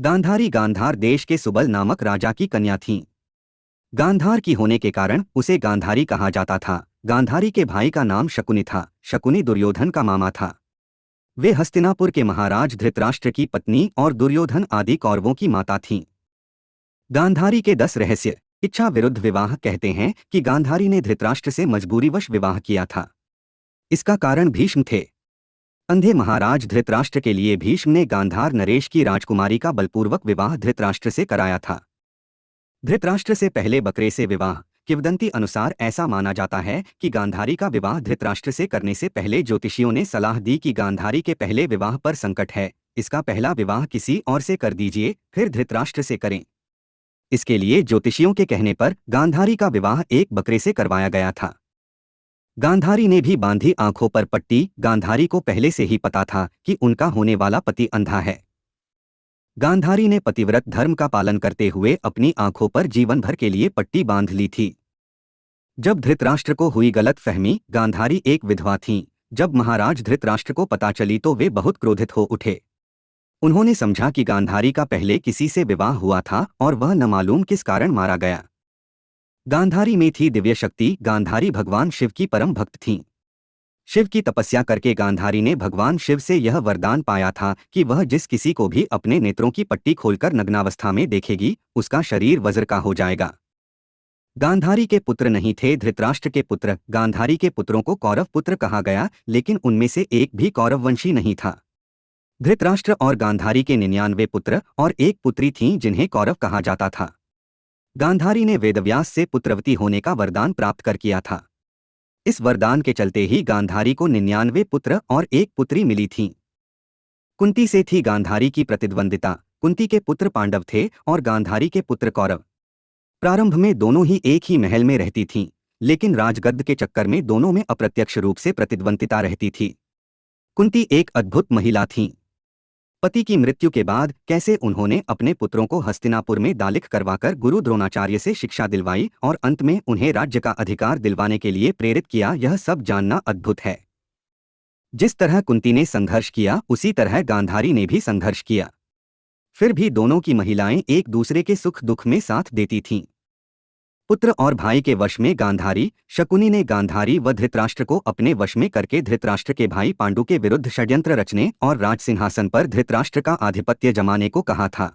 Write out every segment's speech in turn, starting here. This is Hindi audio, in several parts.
गांधारी गांधार देश के सुबल नामक राजा की कन्या थीं। गांधार की होने के कारण उसे गांधारी कहा जाता था। गांधारी के भाई का नाम शकुनि था। शकुनि दुर्योधन का मामा था। वे हस्तिनापुर के महाराज धृतराष्ट्र की पत्नी और दुर्योधन आदि कौरवों की माता थीं। गांधारी के 10 रहस्य इच्छा विरुद्ध विवाह कहते हैं कि गांधारी ने धृतराष्ट्र से मजबूरीवश विवाह किया था। इसका कारण भीष्म थे। अंधे महाराज धृतराष्ट्र के लिए भीष्म ने गांधार नरेश की राजकुमारी का बलपूर्वक विवाह धृतराष्ट्र से कराया था। धृतराष्ट्र से पहले बकरे से विवाह। किंवदंती अनुसार ऐसा माना जाता है कि गांधारी का विवाह धृतराष्ट्र से करने से पहले ज्योतिषियों ने सलाह दी कि गांधारी के पहले विवाह पर संकट है, इसका पहला विवाह किसी और से कर दीजिए, फिर धृतराष्ट्र से करें। इसके लिए ज्योतिषियों के कहने पर गांधारी का विवाह एक बकरे से करवाया गया था। गांधारी ने भी बांधी आंखों पर पट्टी। गांधारी को पहले से ही पता था कि उनका होने वाला पति अंधा है। गांधारी ने पतिव्रत धर्म का पालन करते हुए अपनी आंखों पर जीवन भर के लिए पट्टी बांध ली थी। जब धृतराष्ट्र को हुई गलतफहमी, गांधारी एक विधवा थीं। जब महाराज धृतराष्ट्र को पता चली तो वे बहुत क्रोधित हो उठे। उन्होंने समझा कि गांधारी का पहले किसी से विवाह हुआ था और वह न मालूम किस कारण मारा गया। गांधारी में थी दिव्य शक्ति। गांधारी भगवान शिव की परम भक्त थीं। शिव की तपस्या करके गांधारी ने भगवान शिव से यह वरदान पाया था कि वह जिस किसी को भी अपने नेत्रों की पट्टी खोलकर नग्नावस्था में देखेगी, उसका शरीर वज्र का हो जाएगा। गांधारी के पुत्र नहीं थे धृतराष्ट्र के पुत्र। गांधारी के पुत्रों को कौरव पुत्र कहा गया, लेकिन उनमें से एक भी कौरववंशी नहीं था। धृतराष्ट्र और गांधारी के 99 पुत्र और एक पुत्री थीं जिन्हें कौरव कहा जाता था। गांधारी ने वेदव्यास से पुत्रवती होने का वरदान प्राप्त कर किया था। इस वरदान के चलते ही गांधारी को 99 पुत्र और एक पुत्री मिली थीं। कुंती से थी गांधारी की प्रतिद्वंदिता। कुंती के पुत्र पांडव थे और गांधारी के पुत्र कौरव। प्रारंभ में दोनों ही एक ही महल में रहती थीं, लेकिन राजगद्द के चक्कर में दोनों में अप्रत्यक्ष रूप से प्रतिद्वंदिता रहती थी। कुंती एक अद्भुत महिला थीं। पति की मृत्यु के बाद कैसे उन्होंने अपने पुत्रों को हस्तिनापुर में दालिख करवाकर गुरु द्रोणाचार्य से शिक्षा दिलवाई और अंत में उन्हें राज्य का अधिकार दिलवाने के लिए प्रेरित किया, यह सब जानना अद्भुत है। जिस तरह कुंती ने संघर्ष किया, उसी तरह गांधारी ने भी संघर्ष किया। फिर भी दोनों की महिलाएं एक दूसरे के सुख दुख में साथ देती थीं। पुत्र और भाई के वश में गांधारी। शकुनि ने गांधारी व धृतराष्ट्र को अपने वश में करके धृतराष्ट्र के भाई पांडु के विरुद्ध षड्यंत्र रचने और राजसिंहासन पर धृतराष्ट्र का आधिपत्य जमाने को कहा था।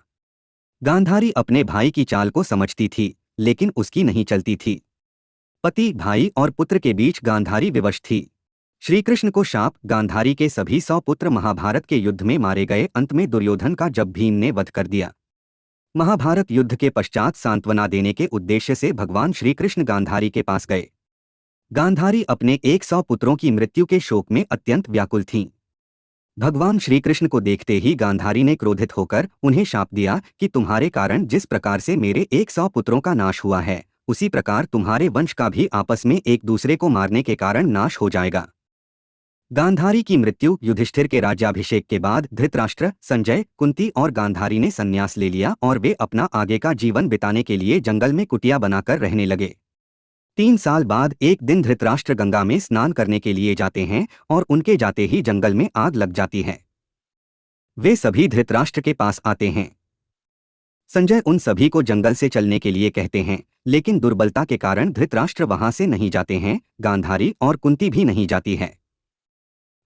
गांधारी अपने भाई की चाल को समझती थी, लेकिन उसकी नहीं चलती थी। पति, भाई और पुत्र के बीच गांधारी विवश थी। श्रीकृष्ण को शाप। गांधारी के सभी 100 पुत्र महाभारत के युद्ध में मारे गए। अंत में दुर्योधन का जब भीम ने वध कर दिया। महाभारत युद्ध के पश्चात सांत्वना देने के उद्देश्य से भगवान श्रीकृष्ण गांधारी के पास गए। गांधारी अपने 100 पुत्रों की मृत्यु के शोक में अत्यंत व्याकुल थीं। भगवान श्रीकृष्ण को देखते ही गांधारी ने क्रोधित होकर उन्हें शाप दिया कि तुम्हारे कारण जिस प्रकार से मेरे 100 पुत्रों का नाश हुआ है, उसी प्रकार तुम्हारे वंश का भी आपस में एक दूसरे को मारने के कारण नाश हो जाएगा। गांधारी की मृत्यु। युधिष्ठिर के राज्याभिषेक के बाद धृतराष्ट्र, संजय, कुंती और गांधारी ने संन्यास ले लिया और वे अपना आगे का जीवन बिताने के लिए जंगल में कुटिया बनाकर रहने लगे। 3 साल बाद एक दिन धृतराष्ट्र गंगा में स्नान करने के लिए जाते हैं और उनके जाते ही जंगल में आग लग जाती है। वे सभी धृतराष्ट्र के पास आते हैं। संजय उन सभी को जंगल से चलने के लिए कहते हैं, लेकिन दुर्बलता के कारण धृतराष्ट्र वहां से नहीं जाते हैं। गांधारी और कुंती भी नहीं जाती है।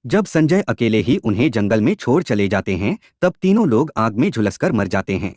जब संजय अकेले ही उन्हें जंगल में छोड़ चले जाते हैं, तब तीनों लोग आग में झुलसकर मर जाते हैं।